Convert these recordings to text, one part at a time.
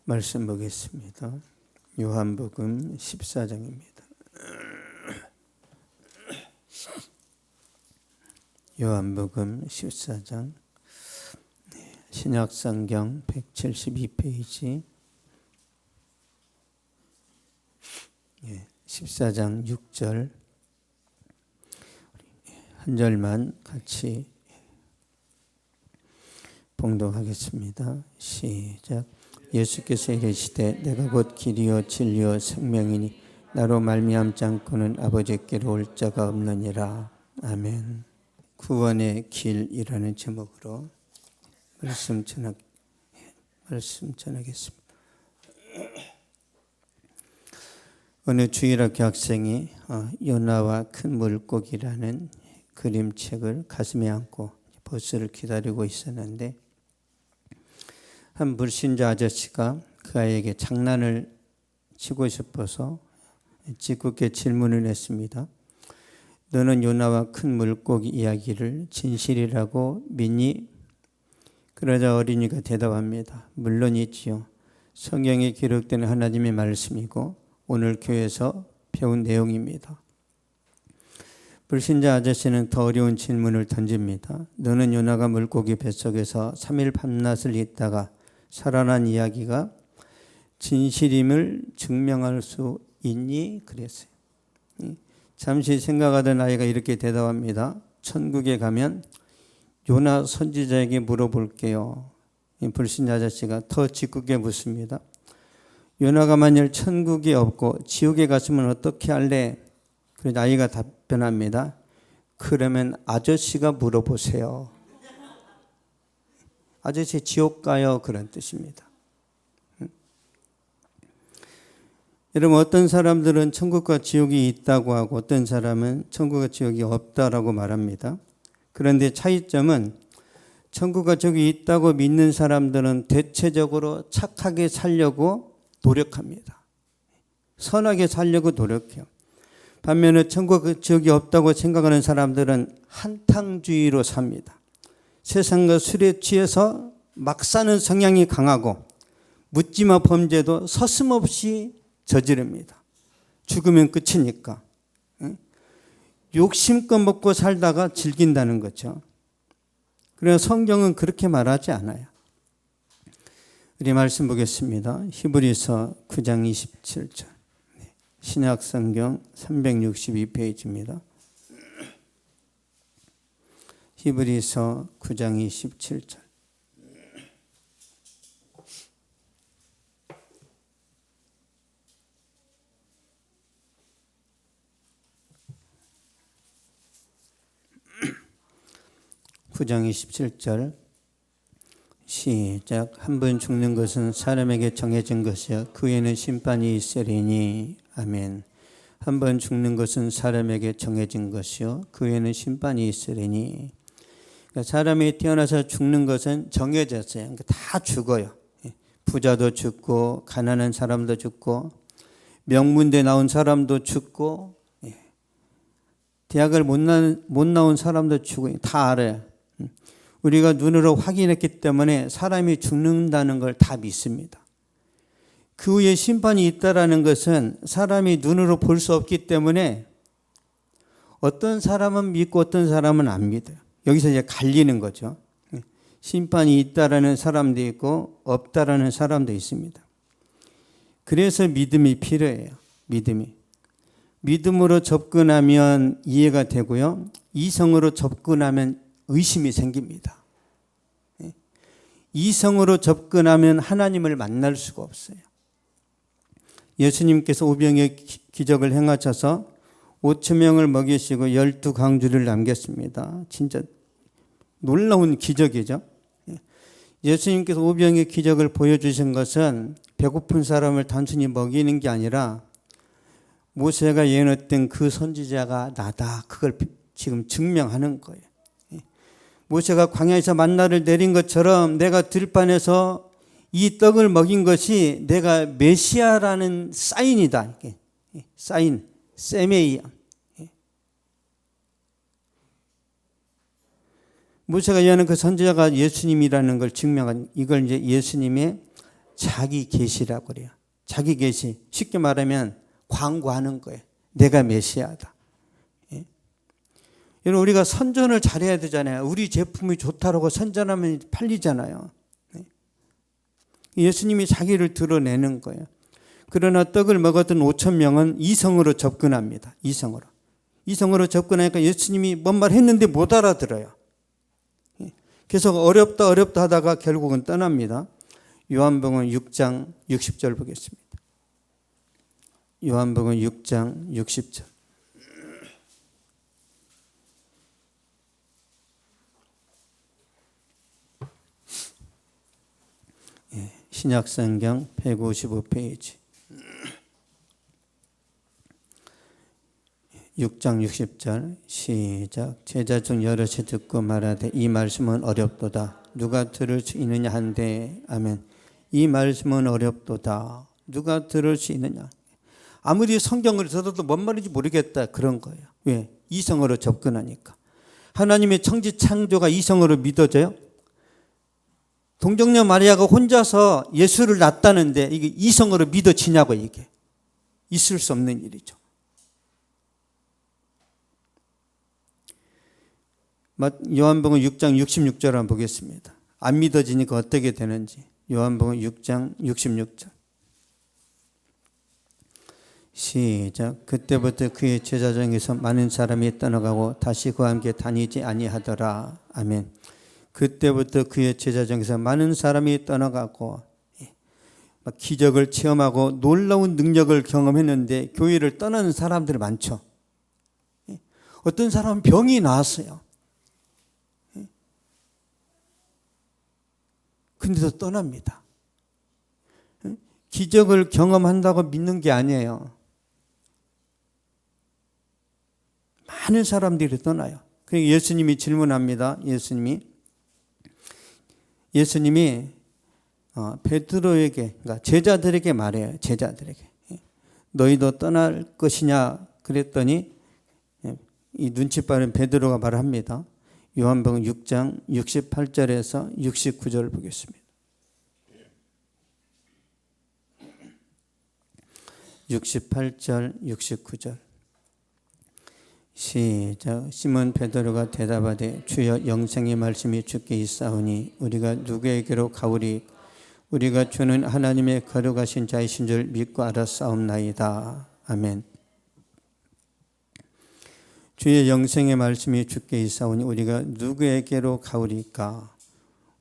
말씀 보겠습니다. 요한복음 14장입니다. 요한복음 14장 신약성경 172페이지 14장 6절 한 절만 같이 봉독하겠습니다. 시작. 예수께서 이르시되 내가 곧 길이요 진리요 생명이니 나로 말미암지 않고는 아버지께로 올 자가 없느니라. 아멘. 구원의 길이라는 제목으로 말씀 전하겠습니다. 어느 주일학교 학생이 요나와 큰 물고기라는 그림책을 가슴에 안고 버스를 기다리고 있었는데 한 불신자 아저씨가 그 아이에게 장난을 치고 싶어서 짓궂게 질문을 했습니다. 너는 요나와 큰 물고기 이야기를 진실이라고 믿니? 그러자 어린이가 대답합니다. 물론이지요. 성경에 기록된 하나님의 말씀이고 오늘 교회에서 배운 내용입니다. 불신자 아저씨는 더 어려운 질문을 던집니다. 너는 요나가 물고기 뱃속에서 3일 밤낮을 있다가 살아난 이야기가 진실임을 증명할 수 있니? 그랬어요. 잠시 생각하던 아이가 이렇게 대답합니다. 천국에 가면 요나 선지자에게 물어볼게요. 불신자 아저씨가 더 짓궂게 묻습니다. 요나가 만일 천국에 없고 지옥에 갔으면 어떻게 할래? 그래서 아이가 답변합니다. 그러면 아저씨가 물어보세요. 아저씨 지옥 가요. 그런 뜻입니다. 여러분 어떤 사람들은 천국과 지옥이 있다고 하고 어떤 사람은 천국과 지옥이 없다라고 말합니다. 그런데 차이점은 천국과 지옥이 있다고 믿는 사람들은 대체적으로 착하게 살려고 노력합니다. 선하게 살려고 노력해요. 반면에 천국과 지옥이 없다고 생각하는 사람들은 한탕주의로 삽니다. 세상과 술에 취해서 막 사는 성향이 강하고 묻지마 범죄도 서슴없이 저지릅니다. 죽으면 끝이니까. 욕심껏 먹고 살다가 즐긴다는 거죠. 그래서 성경은 그렇게 말하지 않아요. 우리 말씀 보겠습니다. 히브리서 9장 27절. 신약성경 362페이지입니다. 히브리서 9장 27절. (9장 27절) 시작. 한 번 죽는 것은 사람에게 정해진 것이요 그 후에는 심판이 있으리니. 아멘. 한 번 죽는 것은 사람에게 정해진 것이요 그 후에는 심판이 있으리니. 그러니까 사람이 태어나서 죽는 것은 정해졌어요. 그러니까 다 죽어요. 부자도 죽고 가난한 사람도 죽고 명문대 나온 사람도 죽고 대학을 못 나온 사람도 죽고 다 알아요. 우리가 눈으로 확인했기 때문에 사람이 죽는다는 걸 다 믿습니다. 그 후에 심판이 있다라는 것은 사람이 눈으로 볼 수 없기 때문에 어떤 사람은 믿고 어떤 사람은 안 믿어요. 여기서 이제 갈리는 거죠. 심판이 있다라는 사람도 있고 없다라는 사람도 있습니다. 그래서 믿음이 필요해요. 믿음으로 접근하면 이해가 되고요. 이성으로 접근하면 의심이 생깁니다. 이성으로 접근하면 하나님을 만날 수가 없어요. 예수님께서 오병의 기적을 행하셔서 5,000명을 먹이시고 12강주를 남겼습니다. 진짜 놀라운 기적이죠. 예수님께서 오병의 기적을 보여주신 것은 배고픈 사람을 단순히 먹이는 게 아니라 모세가 예언했던 그 선지자가 나다. 그걸 지금 증명하는 거예요. 모세가 광야에서 만나를 내린 것처럼 내가 들판에서 이 떡을 먹인 것이 내가 메시아라는 사인이다. 사인, 세메이야. 모세가 예언한 그 선지자가 예수님이라는 걸 증명한, 이걸 이제 예수님의 자기 계시라고 그래요. 자기 계시. 쉽게 말하면 광고하는 거예요. 내가 메시아다. 예? 여러분, 우리가 선전을 잘해야 되잖아요. 우리 제품이 좋다라고 선전하면 팔리잖아요. 예? 예수님이 자기를 드러내는 거예요. 그러나 떡을 먹었던 5천 명은 이성으로 접근합니다. 이성으로 접근하니까 예수님이 뭔 말 했는데 못 알아들어요. 계속 어렵다 하다가 결국은 떠납니다. 요한복음 6장 60절 보겠습니다. 요한복음 6장 60절. 신약성경 155페이지. 6장 60절 시작. 제자 중 여럿이 듣고 말하되 이 말씀은 어렵도다. 누가 들을 수 있느냐 한데 아멘. 이 말씀은 어렵도다. 누가 들을 수 있느냐. 아무리 성경을 들어도 뭔 말인지 모르겠다 그런 거예요. 왜? 이성으로 접근하니까. 하나님의 천지 창조가 이성으로 믿어져요? 동정녀 마리아가 혼자서 예수를 낳았다는데 이게 이성으로 믿어지냐고. 이게 있을 수 없는 일이죠. 요한복음 6장 66절 한번 보겠습니다. 안 믿어지니까 어떻게 되는지. 요한복음 6장 66절 시작. 그때부터 그의 제자 중에서 많은 사람이 떠나가고 다시 그와 함께 다니지 아니하더라. 아멘. 그때부터 그의 제자 중에서 많은 사람이 떠나가고 기적을 체험하고 놀라운 능력을 경험했는데 교회를 떠나는 사람들이 많죠. 어떤 사람은 병이 나았어요. 근데도 떠납니다. 기적을 경험한다고 믿는 게 아니에요. 많은 사람들이 떠나요. 그러니까 예수님이 질문합니다. 예수님이 베드로에게, 그러니까 제자들에게 말해요. 제자들에게. 너희도 떠날 것이냐 그랬더니 이 눈치 빠른 베드로가 말합니다. 요한복음 6장 68절에서 69절 보겠습니다. 68절 69절 시작. 시몬 베드로가 대답하되 주여 영생의 말씀이 주께 있사오니 우리가 누구에게로 가오리. 우리가 주는 하나님의 거룩하신 자이신 줄 믿고 알았사옵나이다. 아멘. 주의 영생의 말씀이 주께 있사오니 우리가 누구에게로 가오리까.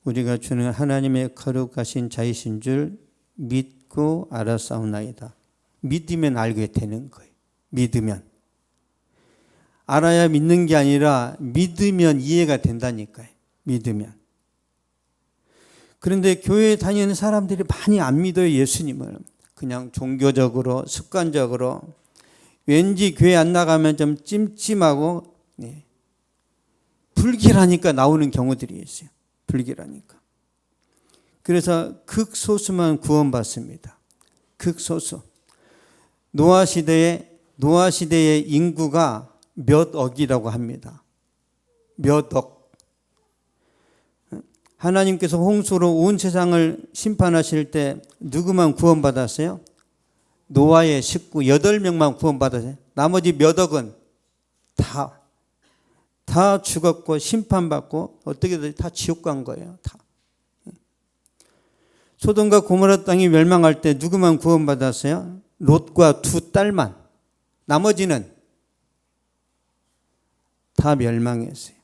우리가 주는 하나님의 거룩하신 자이신 줄 믿고 알았사옵나이다. 믿으면 알게 되는 거예요. 믿으면. 알아야 믿는 게 아니라 믿으면 이해가 된다니까요. 믿으면. 그런데 교회에 다니는 사람들이 많이 안 믿어요. 예수님을. 그냥 종교적으로 습관적으로 왠지 교회 안 나가면 좀 찜찜하고 불길하니까 나오는 경우들이 있어요. 불길하니까. 그래서 극소수만 구원받습니다. 극소수. 노아 시대의 인구가 몇 억이라고 합니다. 몇 억. 하나님께서 홍수로 온 세상을 심판하실 때 누구만 구원받았어요? 노아의 식구 8명만 구원받았어요. 나머지 몇 억은 다 죽었고 심판받고 어떻게든 다 지옥 간 거예요. 다. 소돔과 고모라 땅이 멸망할 때 누구만 구원받았어요? 롯과 2 딸만. 나머지는 다 멸망했어요.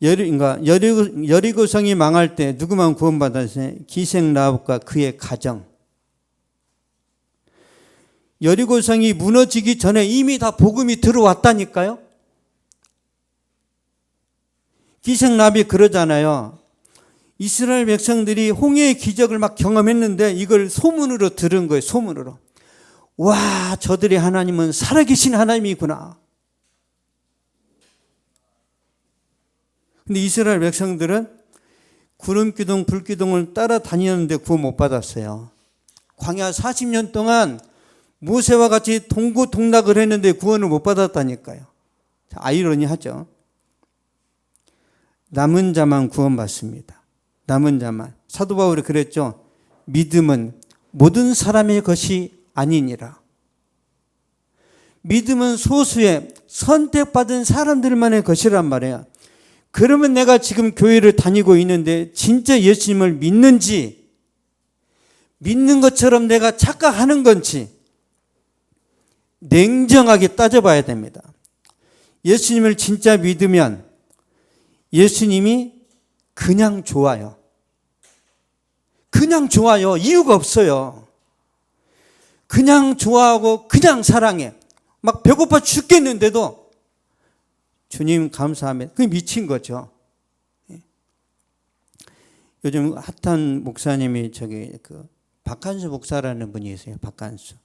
여리고성이 망할 때 누구만 구원받았어요? 기생 라합과 그의 가정. 여리고성이 무너지기 전에 이미 다 복음이 들어왔다니까요. 기생 라합이 그러잖아요. 이스라엘 백성들이 홍해의 기적을 막 경험했는데 이걸 소문으로 들은 거예요. 소문으로. 와, 저들의 하나님은 살아계신 하나님이구나. 근데 이스라엘 백성들은 구름기둥, 불기둥을 따라다니는데 구원 못 받았어요. 광야 40년 동안 모세와 같이 동고동락을 했는데 구원을 못 받았다니까요. 아이러니하죠. 남은 자만 구원받습니다. 남은 자만. 사도 바울이 그랬죠. 믿음은 모든 사람의 것이 아니니라. 믿음은 소수의 선택받은 사람들만의 것이란 말이야. 그러면 내가 지금 교회를 다니고 있는데 진짜 예수님을 믿는지, 믿는 것처럼 내가 착각하는 건지 냉정하게 따져봐야 됩니다. 예수님을 진짜 믿으면 예수님이 그냥 좋아요. 그냥 좋아요. 이유가 없어요. 그냥 좋아하고 그냥 사랑해. 막 배고파 죽겠는데도 주님 감사합니다. 그게 미친 거죠. 요즘 핫한 목사님이 박한수 목사라는 분이 있어요. 박한수.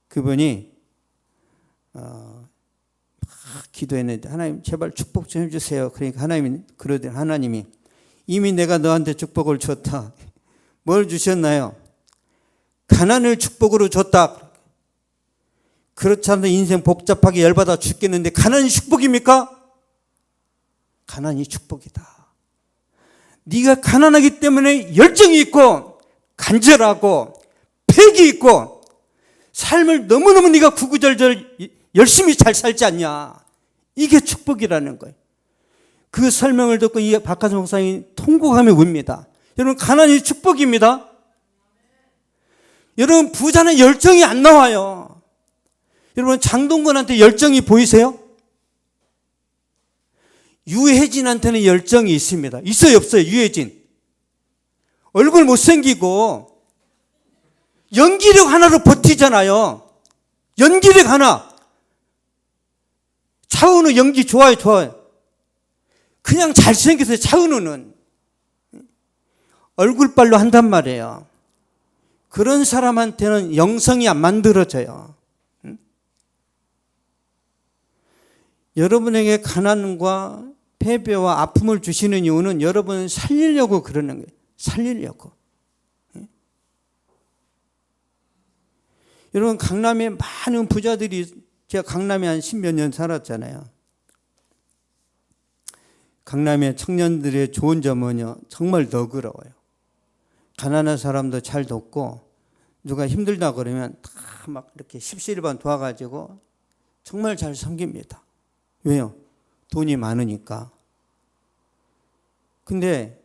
그분이 막 기도했는데 하나님 제발 축복 좀 해주세요. 그러니까 하나님이 이미 내가 너한테 축복을 줬다. 뭘 주셨나요? 가난을 축복으로 줬다. 그렇지 않아도 인생 복잡하게 열받아 죽겠는데 가난이 축복입니까? 가난이 축복이다. 네가 가난하기 때문에 열정이 있고 간절하고 패기 있고 삶을 너무너무 네가 구구절절 열심히 잘 살지 않냐. 이게 축복이라는 거예요. 그 설명을 듣고 이 박하선 목사님이 통곡하며 웁니다. 여러분, 가난이 축복입니다. 여러분, 부자는 열정이 안 나와요. 여러분, 장동건한테 열정이 보이세요? 유해진한테는 열정이 있습니다. 있어요, 없어요? 유해진. 얼굴 못생기고 연기력 하나로 버티잖아요. 연기력 하나. 차은우 연기 좋아요, 좋아요. 그냥 잘생겼어요, 차은우는. 얼굴빨로 한단 말이에요. 그런 사람한테는 영성이 안 만들어져요. 여러분에게 가난과 패배와 아픔을 주시는 이유는 여러분을 살리려고 그러는 거예요. 살리려고. 여러분, 강남에 많은 부자들이, 제가 강남에 한 10몇 년 살았잖아요. 강남의 청년들의 좋은 점은요, 정말 너그러워요. 가난한 사람도 잘 돕고, 누가 힘들다 그러면 다 막 이렇게 십시일반 도와가지고 정말 잘 섬깁니다. 왜요? 돈이 많으니까. 근데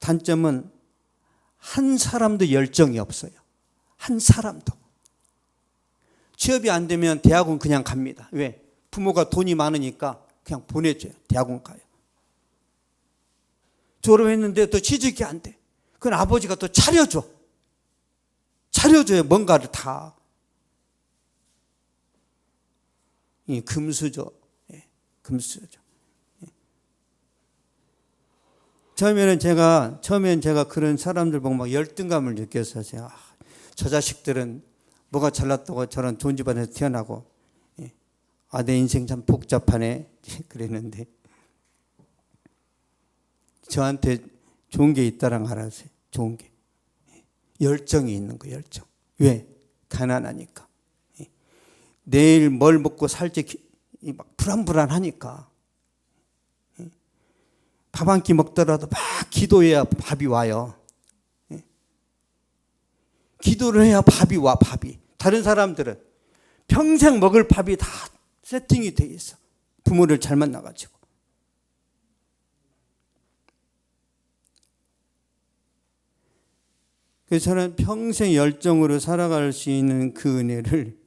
단점은 한 사람도 열정이 없어요. 한 사람도. 취업이 안 되면 대학원 그냥 갑니다. 왜? 부모가 돈이 많으니까 그냥 보내줘요. 대학원 가요. 졸업했는데 또 취직이 안 돼. 그건 아버지가 또 차려줘. 차려줘요. 뭔가를 다. 이 금수저. 금수저. 처음에는 제가 그런 사람들 보고 막 열등감을 느꼈어요. 저 자식들은 뭐가 잘났다고 저런 좋은 집안에서 태어나고, 내 인생 참 복잡하네. 그랬는데, 저한테 좋은 게 있다랑 알았어요. 좋은 게. 열정이 있는 거예요, 열정. 왜? 가난하니까. 내일 뭘 먹고 살지 막 불안불안하니까. 밥 한 끼 먹더라도 막 기도해야 밥이 와요. 기도를 해야 밥이 와, 밥이. 다른 사람들은 평생 먹을 밥이 다 세팅이 돼 있어. 부모를 잘 만나가지고. 그래서 저는 평생 열정으로 살아갈 수 있는 그 은혜를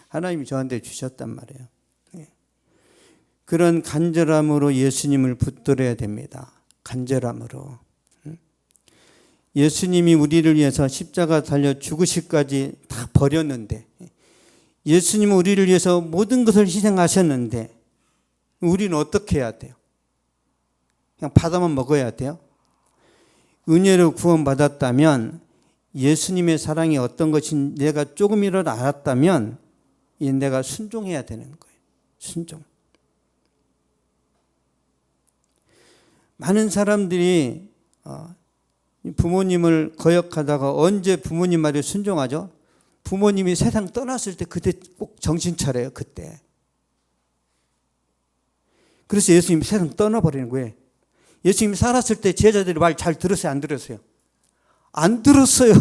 하나님이 저한테 주셨단 말이에요. 그런 간절함으로 예수님을 붙들어야 됩니다. 간절함으로. 예수님이 우리를 위해서 십자가 달려 죽으시기까지 다 버렸는데, 예수님은 우리를 위해서 모든 것을 희생하셨는데 우리는 어떻게 해야 돼요? 그냥 받아만 먹어야 돼요? 은혜로 구원받았다면, 예수님의 사랑이 어떤 것인지 내가 조금이라도 알았다면 내가 순종해야 되는 거예요. 순종. 많은 사람들이 부모님을 거역하다가 언제 부모님 말에 순종하죠? 부모님이 세상 떠났을 때 그때 꼭 정신 차려요. 그때. 그래서 예수님이 세상 떠나버리는 거예요. 예수님이 살았을 때 제자들이 말 잘 들었어요? 안 들었어요? 안 들었어요.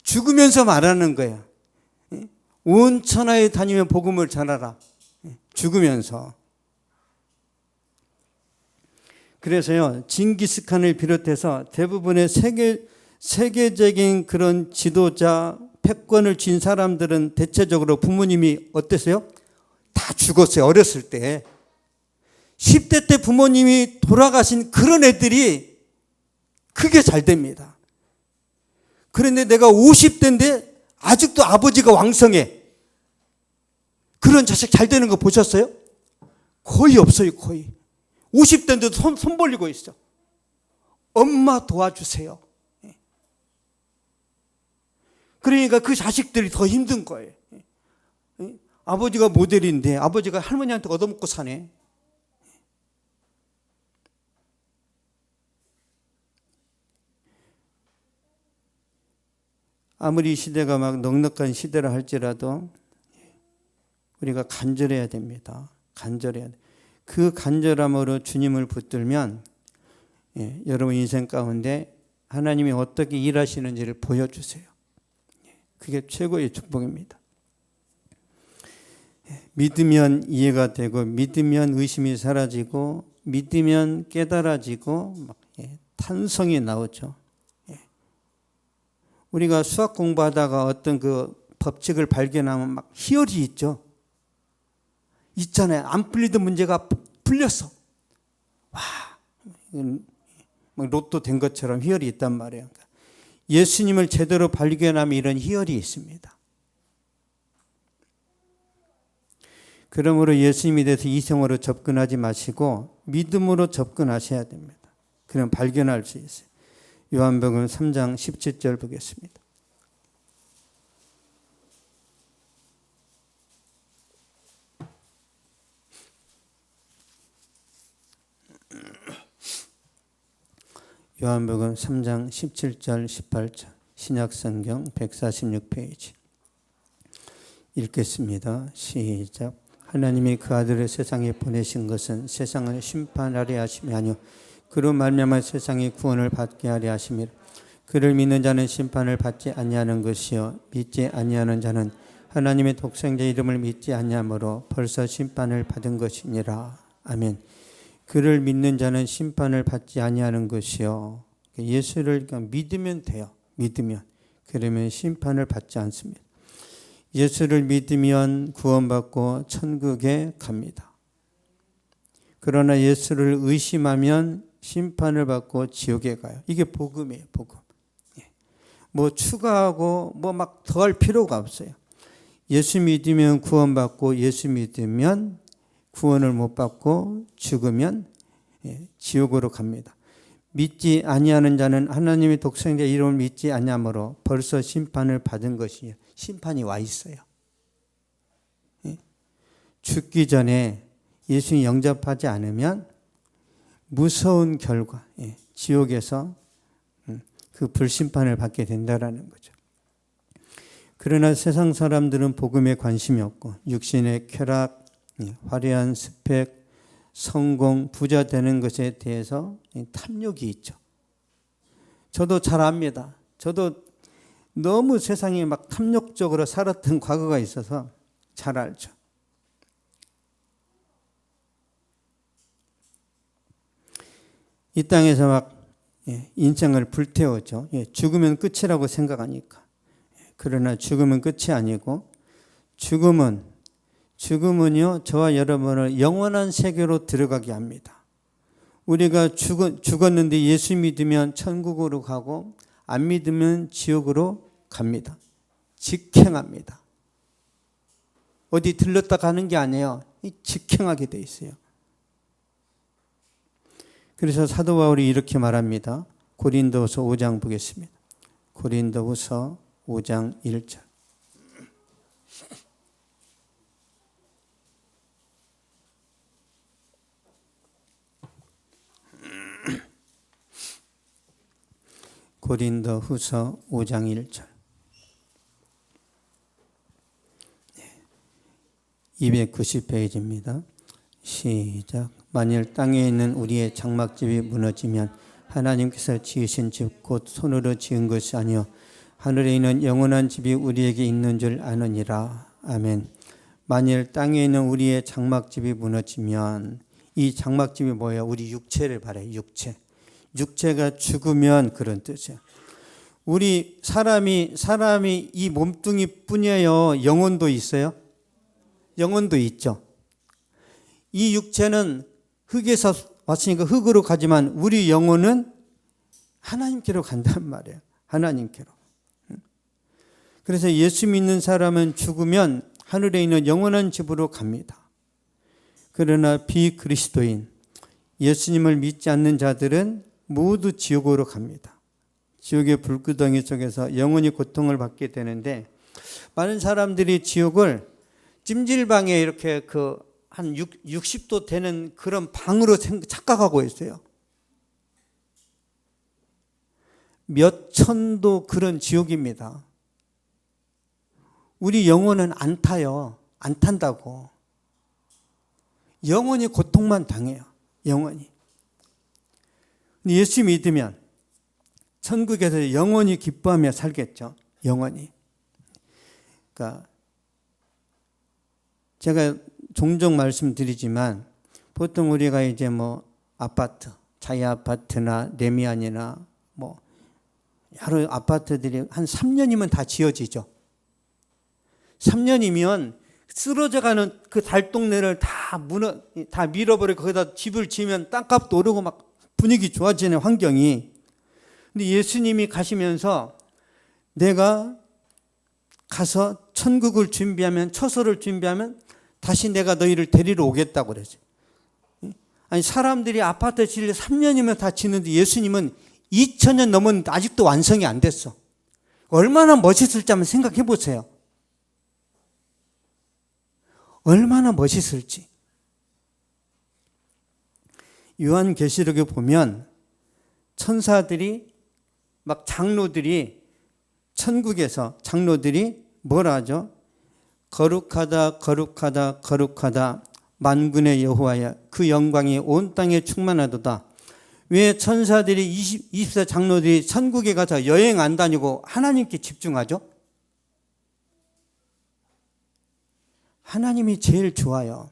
죽으면서 말하는 거야. 온 천하에 다니며 복음을 전하라. 죽으면서. 그래서요, 징기스칸을 비롯해서 대부분의 세계적인 그런 지도자, 패권을 쥔 사람들은 대체적으로 부모님이 어땠어요? 다 죽었어요. 어렸을 때. 10대 때 부모님이 돌아가신 그런 애들이 그게 잘 됩니다. 그런데 내가 50대인데 아직도 아버지가 왕성해. 그런 자식 잘 되는 거 보셨어요? 거의 없어요. 거의. 50대인데도 손 벌리고 있어. 엄마 도와주세요. 그러니까 그 자식들이 더 힘든 거예요. 아버지가 모델인데 아버지가 할머니한테 얻어먹고 사네. 아무리 시대가 막 넉넉한 시대라 할지라도 우리가 간절해야 됩니다. 간절해야 돼. 그 간절함으로 주님을 붙들면 여러분 인생 가운데 하나님이 어떻게 일하시는지를 보여주세요. 그게 최고의 축복입니다. 믿으면 이해가 되고 믿으면 의심이 사라지고 믿으면 깨달아지고 탄성이 나오죠. 우리가 수학 공부하다가 어떤 그 법칙을 발견하면 막 희열이 있죠. 있잖아요. 안 풀리던 문제가 풀렸어. 와, 로또 된 것처럼 희열이 있단 말이에요. 예수님을 제대로 발견하면 이런 희열이 있습니다. 그러므로 예수님에 대해서 이성으로 접근하지 마시고 믿음으로 접근하셔야 됩니다. 그럼 발견할 수 있어요. 요한복음 3장 17절 보겠습니다. 요한복음 3장 17절 18절 신약성경 146페이지 읽겠습니다. 시작. 하나님이 그 아들을 세상에 보내신 것은 세상을 심판하려 하심이 아니요 그로 말미암아 세상이 구원을 받게 하려 하심이라. 그를 믿는 자는 심판을 받지 아니하는 것이요 믿지 아니하는 자는 하나님의 독생자 이름을 믿지 아니하므로 벌써 심판을 받은 것이니라. 아멘. 그를 믿는 자는 심판을 받지 아니하는 것이요. 예수를 믿으면 돼요. 믿으면. 그러면 심판을 받지 않습니다. 예수를 믿으면 구원받고 천국에 갑니다. 그러나 예수를 의심하면 심판을 받고 지옥에 가요. 이게 복음이에요. 복음. 뭐 추가하고 뭐 막 더할 필요가 없어요. 예수 믿으면 구원받고 예수 믿으면 구원을 못 받고 죽으면 지옥으로 갑니다. 믿지 아니하는 자는 하나님의 독생자 이름을 믿지 아니하므로 벌써 심판을 받은 것이에요. 심판이 와 있어요. 죽기 전에 예수님 영접하지 않으면 무서운 결과, 지옥에서 그 불심판을 받게 된다라는 거죠. 그러나 세상 사람들은 복음에 관심이 없고 육신의 쾌락, 화려한 스펙, 성공, 부자 되는 것에 대해서 탐욕이 있죠. 저도 잘 압니다. 저도 너무 세상에 막 탐욕적으로 살았던 과거가 있어서 잘 알죠. 이 땅에서 막 인생을 불태우죠. 죽으면 끝이라고 생각하니까. 그러나 죽음은 끝이 아니고 죽음은요 저와 여러분을 영원한 세계로 들어가게 합니다. 우리가 죽었는데 예수 믿으면 천국으로 가고 안 믿으면 지옥으로 갑니다. 직행합니다. 어디 들렀다 가는 게 아니에요. 직행하게 돼 있어요. 그래서 사도 바울이 이렇게 말합니다. 고린도후서 5장 보겠습니다. 고린도후서 5장 1절. 고린도후서 5장 1절. 290페이지입니다. 시작. 만일 땅에 있는 우리의 장막집이 무너지면 하나님께서 지으신 집 곧 손으로 지은 것이 아니요 하늘에 있는 영원한 집이 우리에게 있는 줄 아느니라. 아멘. 만일 땅에 있는 우리의 장막집이 무너지면, 이 장막집이 뭐예요? 우리 육체를 말해요. 육체가 죽으면 그런 뜻이에요. 우리 사람이 이 몸뚱이 뿐이에요. 영혼도 있어요? 영혼도 있죠. 이 육체는 흙에서 왔으니까 흙으로 가지만 우리 영혼은 하나님께로 간단 말이에요. 하나님께로. 그래서 예수 믿는 사람은 죽으면 하늘에 있는 영원한 집으로 갑니다. 그러나 비그리스도인, 예수님을 믿지 않는 자들은 모두 지옥으로 갑니다. 지옥의 불구덩이 속에서 영원히 고통을 받게 되는데, 많은 사람들이 지옥을 찜질방에 이렇게 한 60도 되는 그런 방으로 착각하고 있어요. 몇 천도 그런 지옥입니다. 우리 영혼은 안 타요. 안 탄다고. 영원히 고통만 당해요. 영원히. 예수 믿으면 천국에서 영원히 기뻐하며 살겠죠. 영원히. 그러니까 제가 종종 말씀드리지만, 보통 우리가 이제 아파트, 자이 아파트나 레미안이나 여러 아파트들이 한 3년이면 다 지어지죠. 3년이면 쓰러져가는 그 달동네를 다 밀어버리고 거기다 집을 지으면 땅값도 오르고 막 분위기 좋아지는 환경이. 근데 예수님이 가시면서 내가 가서 천국을 준비하면, 처소를 준비하면 다시 내가 너희를 데리러 오겠다고 그랬어요. 아니, 사람들이 아파트 지을 3년이면 다 짓는데 예수님은 2000년 넘었는데 아직도 완성이 안 됐어. 얼마나 멋있을지 한번 생각해 보세요. 얼마나 멋있을지. 요한계시록에 보면 천사들이 막 장로들이, 천국에서 장로들이 뭐라 하죠? 거룩하다 거룩하다 거룩하다 만군의 여호와야, 그 영광이 온 땅에 충만하도다. 왜 천사들이 24 장로들이 천국에 가서 여행 안 다니고 하나님께 집중하죠? 하나님이 제일 좋아요.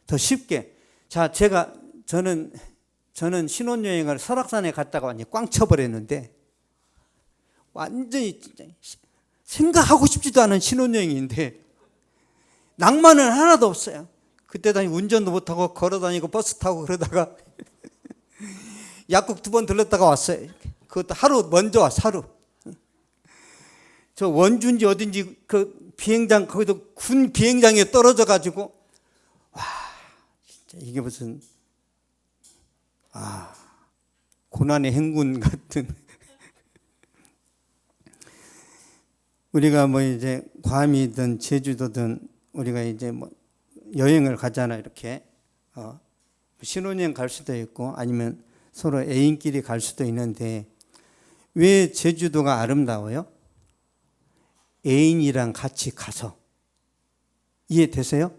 더 쉽게. 자, 저는 신혼여행을 설악산에 갔다가 완전히 꽝 쳐버렸는데, 완전히 생각하고 싶지도 않은 신혼여행인데 낭만은 하나도 없어요. 그때 운전도 못하고 걸어다니고 버스 타고 그러다가 약국 2번 들렀다가 왔어요. 그것도 하루 먼저 왔어. 하루. 저 원주인지 어딘지 그 비행장, 거기도 군 비행장에 떨어져 가지고, 와, 진짜 이게 무슨 고난의 행군 같은. 우리가 이제 괌이든 제주도든 우리가 이제 여행을 가잖아. 이렇게 신혼여행 갈 수도 있고 아니면 서로 애인끼리 갈 수도 있는데, 왜 제주도가 아름다워요? 애인이랑 같이 가서. 이해되세요?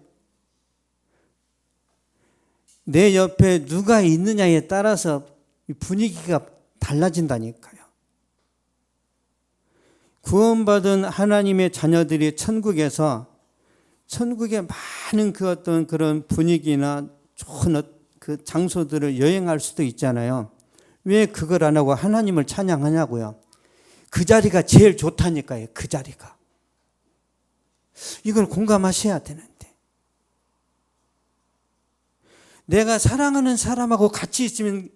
내 옆에 누가 있느냐에 따라서 분위기가 달라진다니까요. 구원받은 하나님의 자녀들이 천국의 많은 그 어떤 그런 분위기나 좋은 그 장소들을 여행할 수도 있잖아요. 왜 그걸 안 하고 하나님을 찬양하냐고요. 그 자리가 제일 좋다니까요. 그 자리가. 이걸 공감하셔야 되는데. 내가 사랑하는 사람하고 같이 있으면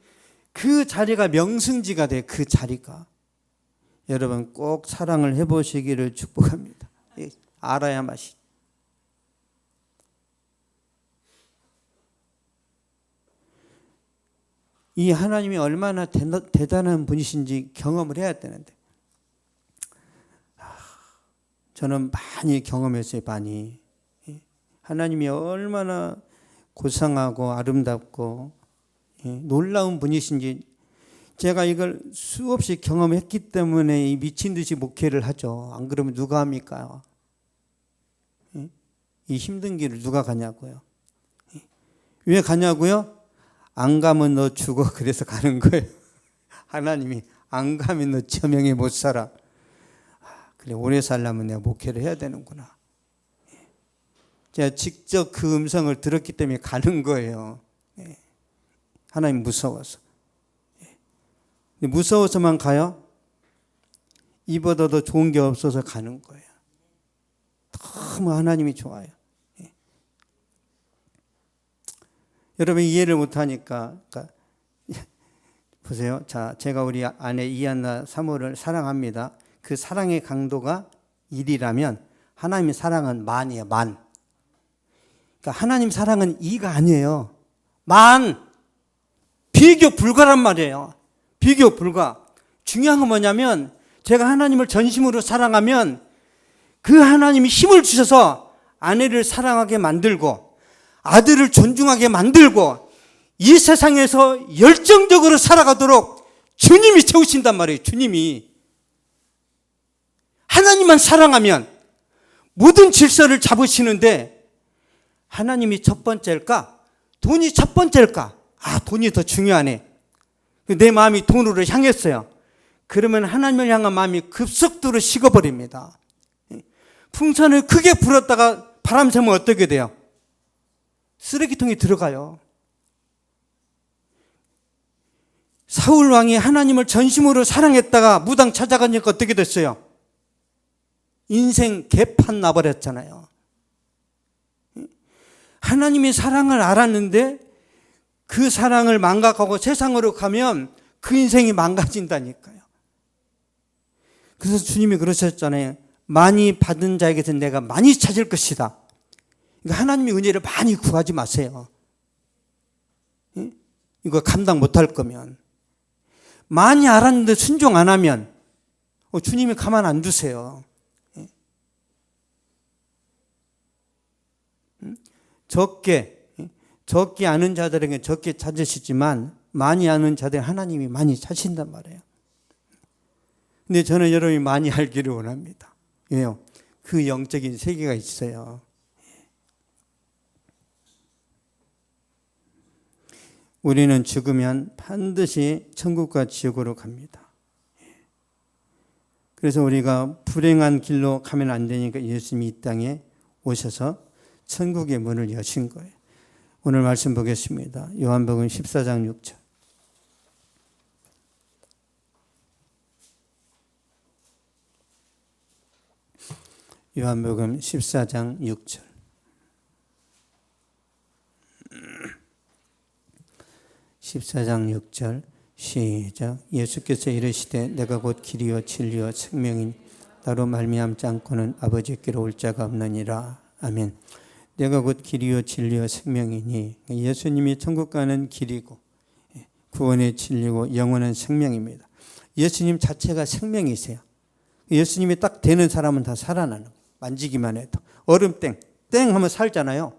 그 자리가 명승지가 돼. 그 자리가. 여러분 꼭 사랑을 해보시기를 축복합니다. 알아야 맛이. 이 하나님이 얼마나 대단한 분이신지 경험을 해야 되는데, 저는 많이 경험했어요. 많이. 하나님이 얼마나 고상하고 아름답고 놀라운 분이신지 제가 이걸 수없이 경험했기 때문에 이 미친 듯이 목회를 하죠. 안 그러면 누가 합니까? 이 힘든 길을 누가 가냐고요. 왜 가냐고요? 안 가면 너 죽어. 그래서 가는 거예요. 하나님이 안 가면 너 저명에 못 살아. 그래, 오래 살려면 내가 목회를 해야 되는구나. 제가 직접 그 음성을 들었기 때문에 가는 거예요. 하나님 무서워서. 무서워서만 가요? 이보다 더 좋은 게 없어서 가는 거예요. 너무 하나님이 좋아요. 여러분 이해를 못하니까 보세요. 자, 제가 우리 아내 이한나 사모를 사랑합니다. 그 사랑의 강도가 1이라면 하나님의 사랑은 만이에요. 만. 그러니까 하나님 사랑은 2가 아니에요. 만. 비교 불가란 말이에요. 비교 불가. 중요한 건 뭐냐면 제가 하나님을 전심으로 사랑하면 그 하나님이 힘을 주셔서 아내를 사랑하게 만들고 아들을 존중하게 만들고 이 세상에서 열정적으로 살아가도록 주님이 채우신단 말이에요. 주님이. 하나님만 사랑하면 모든 질서를 잡으시는데 하나님이 첫 번째일까? 돈이 첫 번째일까? 돈이 더 중요하네. 내 마음이 돈으로 향했어요. 그러면 하나님을 향한 마음이 급속도로 식어버립니다. 풍선을 크게 불었다가 바람 쐬면 어떻게 돼요? 쓰레기통에 들어가요. 사울 왕이 하나님을 전심으로 사랑했다가 무당 찾아가니까 어떻게 됐어요? 인생 개판 나버렸잖아요. 하나님의 사랑을 알았는데 그 사랑을 망각하고 세상으로 가면 그 인생이 망가진다니까요. 그래서 주님이 그러셨잖아요. 많이 받은 자에게서 내가 많이 찾을 것이다. 그러니까 하나님의 은혜를 많이 구하지 마세요. 이거 감당 못할 거면. 많이 알았는데 순종 안 하면 주님이 가만 안 두세요. 적게 아는 자들에게 적게 찾으시지만 많이 아는 자들 하나님이 많이 찾으신단 말이에요. 근데 저는 여러분이 많이 알기를 원합니다. 왜요? 그 영적인 세계가 있어요. 우리는 죽으면 반드시 천국과 지옥으로 갑니다. 그래서 우리가 불행한 길로 가면 안 되니까 예수님이 이 땅에 오셔서 천국의 문을 여신 거예요. 오늘 말씀 보겠습니다. 요한복음 14장 6절. 요한복음 14장 6절. (14장 6절) 시작. 예수께서 이르시되 내가 곧 길이요 진리요 생명인 나로 말미암지 않고는 아버지께로 올 자가 없느니라. 아멘. 내가 곧 길이요 진리요 생명이니 예수님이 천국 가는 길이고 구원의 진리고 영원한 생명입니다. 예수님 자체가 생명이세요. 예수님이 딱 되는 사람은 다 살아나는 거예요. 만지기만 해도. 얼음 땡 하면 살잖아요.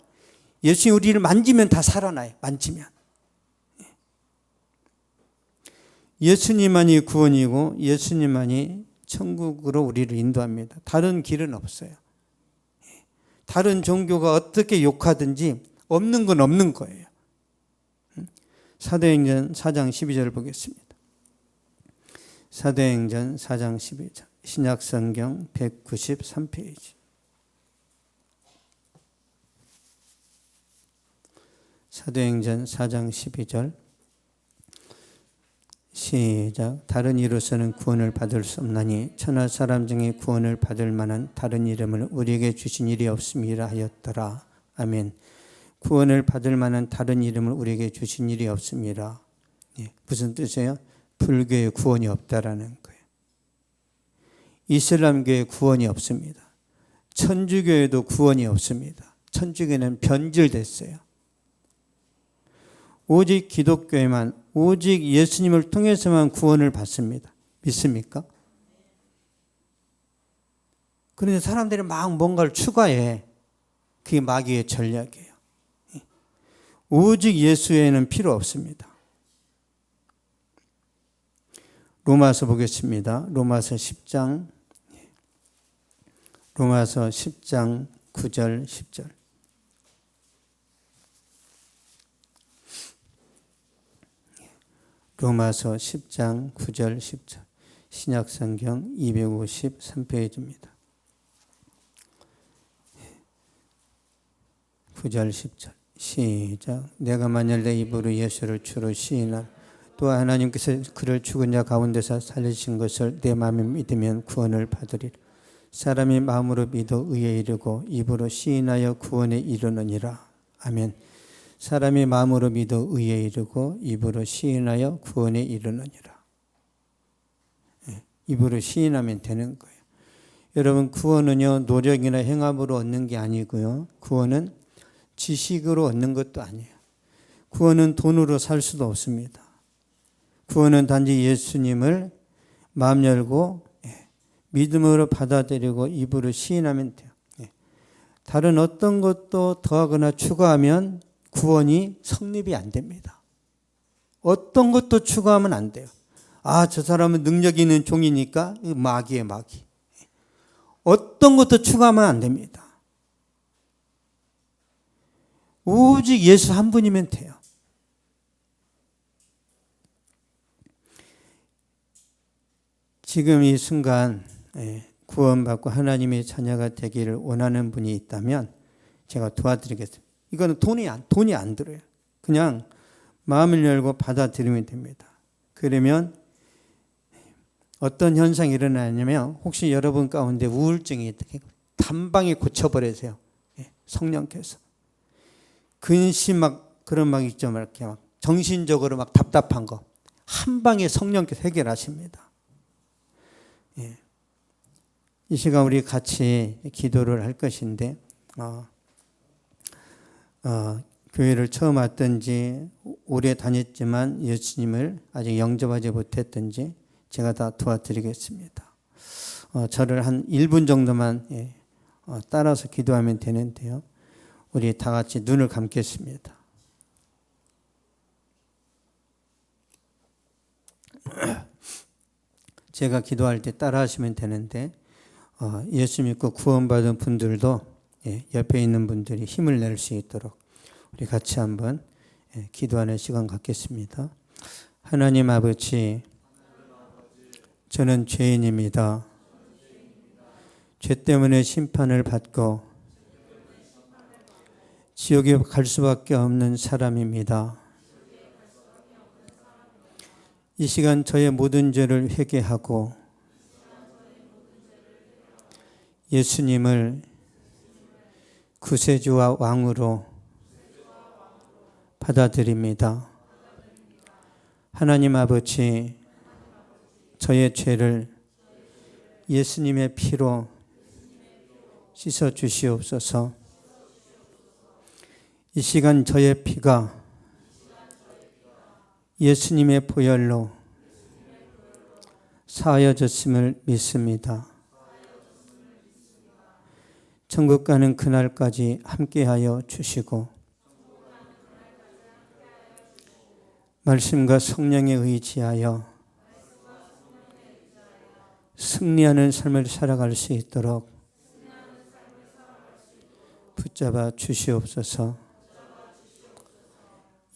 예수님이 우리를 만지면 다 살아나요. 만지면. 예수님만이 구원이고 예수님만이 천국으로 우리를 인도합니다. 다른 길은 없어요. 다른 종교가 어떻게 욕하든지 없는 건 없는 거예요. 사도행전 4장 12절 보겠습니다. 사도행전 4장 12절. 신약성경 193페이지. 사도행전 4장 12절. 시작. 다른 이로서는 구원을 받을 수 없나니 천하 사람 중에 구원을 받을 만한 다른 이름을 우리에게 주신 일이 없음이라 하였더라. 아멘. 구원을 받을 만한 다른 이름을 우리에게 주신 일이 없음이라. 무슨 뜻이에요? 불교의 구원이 없다라는 거예요. 이슬람교의 구원이 없습니다. 천주교에도 구원이 없습니다. 천주교는 변질됐어요. 오직 기독교에만, 오직 예수님을 통해서만 구원을 받습니다. 믿습니까? 그런데 사람들이 막 뭔가를 추가해. 그게 마귀의 전략이에요. 오직 예수에는 필요 없습니다. 로마서 보겠습니다. 로마서 10장 9절 10절. 로마서 10장 9절 10절 신약성경 253페이지입니다. 9절 10절 시작. 내가 만일 내 입으로 예수를 주로 시인하라 또 하나님께서 그를 죽은 자 가운데서 살리신 것을 내 마음에 믿으면 구원을 받으리라. 사람이 마음으로 믿어 의에 이르고 입으로 시인하여 구원에 이르느니라. 아멘. 사람이 마음으로 믿어 의에 이르고 입으로 시인하여 구원에 이르느니라. 입으로 시인하면 되는 거예요. 여러분, 구원은요 노력이나 행함으로 얻는 게 아니고요, 구원은 지식으로 얻는 것도 아니에요. 구원은 돈으로 살 수도 없습니다. 구원은 단지 예수님을 마음 열고 믿음으로 받아들이고 입으로 시인하면 돼요. 다른 어떤 것도 더하거나 추가하면 구원이 성립이 안 됩니다. 어떤 것도 추가하면 안 돼요. 아, 저 사람은 능력 있는 종이니까 마귀예요, 마귀. 어떤 것도 추가하면 안 됩니다. 오직 예수 한 분이면 돼요. 지금 이 순간 구원받고 하나님의 자녀가 되기를 원하는 분이 있다면 제가 도와드리겠습니다. 이거는 돈이 안 들어요. 그냥 마음을 열고 받아들이면 됩니다. 그러면 어떤 현상이 일어나냐면, 혹시 여러분 가운데 우울증이 있다, 단방에 고쳐버리세요. 성령께서. 근심 그런 있죠. 이렇게 정신적으로 답답한 거. 한 방에 성령께서 해결하십니다. 이 시간 우리 같이 기도를 할 것인데, 교회를 처음 왔든지 오래 다녔지만 예수님을 아직 영접하지 못했든지 제가 다 도와드리겠습니다. 저를 한 1분 정도만 따라서 기도하면 되는데요. 우리 다 같이 눈을 감겠습니다. 제가 기도할 때 따라하시면 되는데, 예수 믿고 구원받은 분들도 옆에 있는 분들이 힘을 낼 수 있도록 우리 같이 한번 기도하는 시간 갖겠습니다. 하나님 아버지, 저는 죄인입니다. 죄 때문에 심판을 받고 지옥에 갈 수밖에 없는 사람입니다. 이 시간 저의 모든 죄를 회개하고 예수님을 구세주와 왕으로 받아들입니다. 하나님 아버지, 저의 죄를 예수님의 피로 씻어 주시옵소서. 이 시간 저의 피가 예수님의 보혈로 사하여졌음을 믿습니다. 천국 가는 그날까지 함께하여 주시고 말씀과 성령에 의지하여 승리하는 삶을 살아갈 수 있도록 붙잡아 주시옵소서.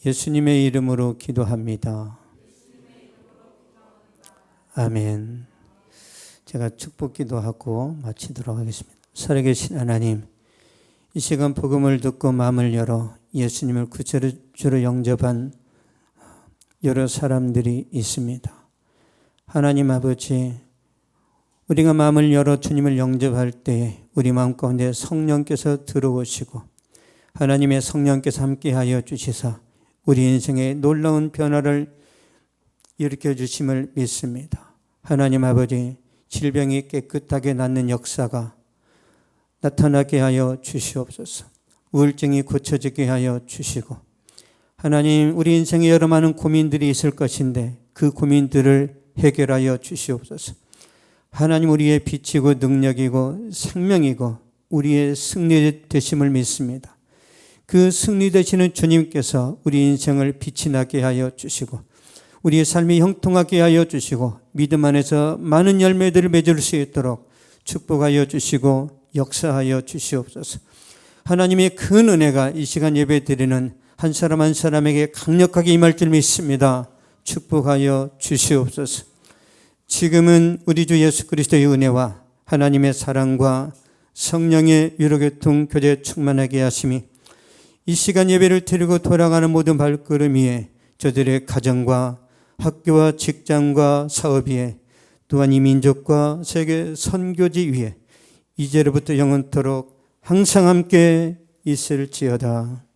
예수님의 이름으로 기도합니다. 아멘. 제가 축복 기도하고 마치도록 하겠습니다. 살아계신 하나님, 이 시간 복음을 듣고 마음을 열어 예수님을 구주로 영접한 여러 사람들이 있습니다. 하나님 아버지, 우리가 마음을 열어 주님을 영접할 때 우리 마음 가운데 성령께서 들어오시고 하나님의 성령께서 함께하여 주시사 우리 인생에 놀라운 변화를 일으켜 주심을 믿습니다. 하나님 아버지, 질병이 깨끗하게 낫는 역사가 나타나게 하여 주시옵소서. 우울증이 고쳐지게 하여 주시고, 하나님, 우리 인생에 여러 많은 고민들이 있을 것인데 그 고민들을 해결하여 주시옵소서. 하나님, 우리의 빛이고 능력이고 생명이고 우리의 승리 되심을 믿습니다. 그 승리 되시는 주님께서 우리 인생을 빛이 나게 하여 주시고 우리의 삶이 형통하게 하여 주시고 믿음 안에서 많은 열매들을 맺을 수 있도록 축복하여 주시고 역사하여 주시옵소서. 하나님의 큰 은혜가 이 시간 예배 드리는 한 사람 한 사람에게 강력하게 임할 줄 믿습니다. 축복하여 주시옵소서. 지금은 우리 주 예수 그리스도의 은혜와 하나님의 사랑과 성령의 위로교통 교제 충만하게 하심이 이 시간 예배를 드리고 돌아가는 모든 발걸음 위에 저들의 가정과 학교와 직장과 사업 위에 또한 이 민족과 세계 선교지 위에 이제로부터 영원토록 항상 함께 있을지어다.